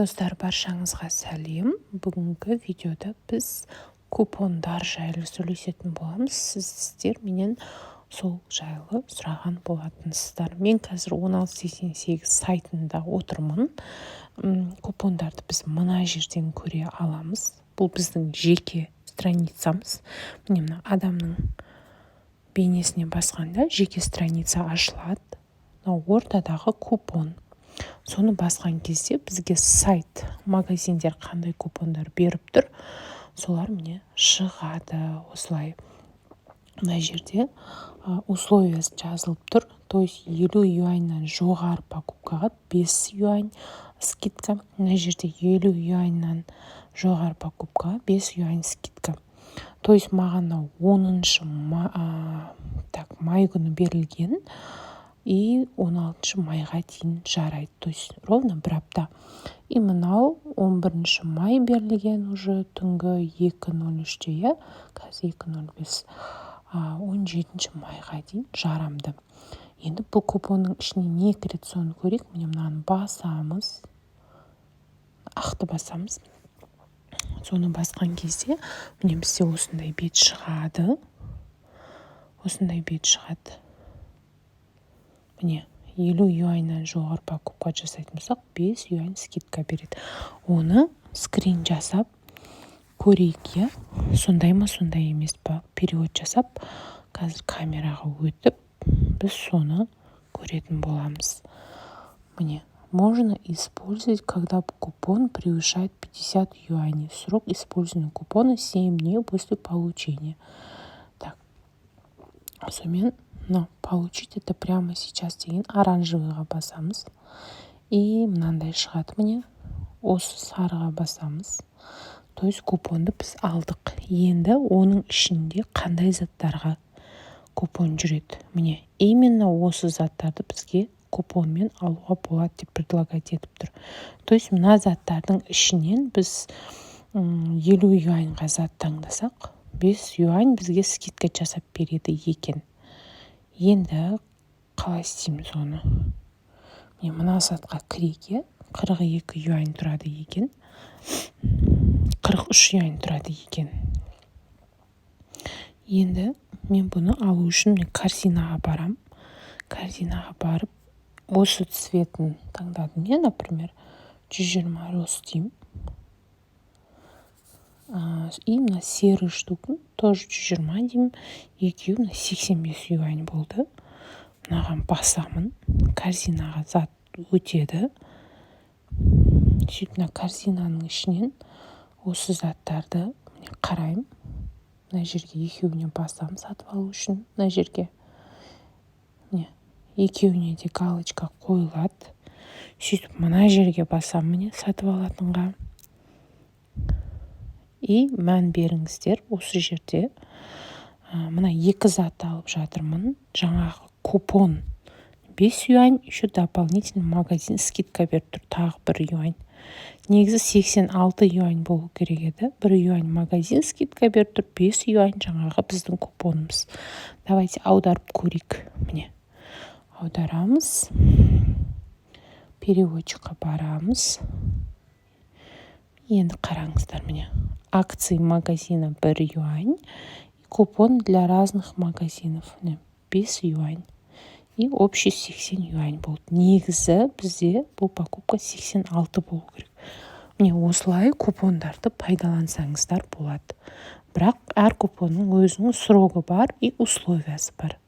Достар, баршаңызға сәлем. Бүгінгі видеода біз купондар жайлы сөйлесетін боламыз. Сіздер менен сол жайлы сұраған болатынсыздар. Мен қазір 1688 сайтында отырмын. Купондарды біз мына жерден көре аламыз. Бұл біздің жеке страницамыз. Мына адамның бейнесіне басқанда жеке страница ашылады. Ортадағы купон. Соны басқан кезде бізге сайт, магазиндер қандай купондар беріп тұр, солар міне шығады. Осылай мына жерде условия жазылып тұр. То есть 50 юаньнан жоғары покупкаға 5 юань скидка. Мына жерде 50 юаньнан жоғары покупкаға 5 юань скидка. То есть маған 10 май күні берілген. И 16 майға дейін жарайды. То есть ровно бір апта. И мынау 11 май берілген уже түнгі 2:03-те, қазір 2:05. 17 майға дейін жарамды. Енді бұл купонның ішіне не кіреді, соны көрейік. Міне мынаны басамыз. Ақты басамыз. Соны басқан кезде міне бізде осындай бет шығады. Міне 50 юаньнан жоғары покупка жасайтын болсақ 5 юань скидка береді. Оны скрин жасап көрейік. Сондай ма, сондай емес па? Перевод жасап, қазір камераға өтіп, біз соны көретін боламыз. Міне, можно использовать, когда купон превышает 50 юаней. Срок использования купона 7 дней после получения. Так, сонымен но получить это прямо сейчас деген оранжевыйға басамыз. И мынандай шығады міне. Осы сарыға басамыз. То есть купонды біз алдық. Енді оның ішінде қандай заттарға купон жүреді. Міне, именно осы заттарды бізге купонмен алуға болады деп предлагать етіп тұр. То есть мына заттардың ішінен біз 50 юаньға зат таңдасақ, 5 юань бізге скидка жасап береді екен. Енді қалай істейміз оны? Мына затқа кірейік. 42 юань тұрады екен. 43 юань тұрады екен. Енді мен бұны алу үшін корзинаға барам. Корзинаға барып, осы цветін таңдадым. Мен, например, 120 роз деймін. И мына серый штуку тоже 120 деймін. Екеуі 85 юань болды. Мынаған басамын. Корзинаға зат өтеді. Сөйтіп мына корзинаның ішінен осы заттарды қараймын. Мына жерге екеуіне басамын сатып алу үшін. Мына жерге екеуіне де галочка қойылады. Сөйтіп мына жерге басамын сатып алатынға. И мән беріңіздер, осы жерде мына 2 зат алып жатырмын. Жаңағы купон 5 юань, еще дополнительный магазин скидка беріп тұр, тағы 1 юань. Негізі 86 юань болу керек еді. 1 юань магазин скидка беріп тұр, 5 юань жаңағы біздің купонымыз. Давайте аударып көрейік. Міне, аударамыз. Переводчикқа барамыз. Енді қараңыздар, міне. Акции магазина 1 юань. Купон для разных магазинов 5 юань. И общий 80 юань болды. Негізі бізде бұл покупка 86 болу керек. Міне осылай купондарды пайдалансаңыздар болады. Бірақ әр купонның өзінің срогы бар и условиясы бар.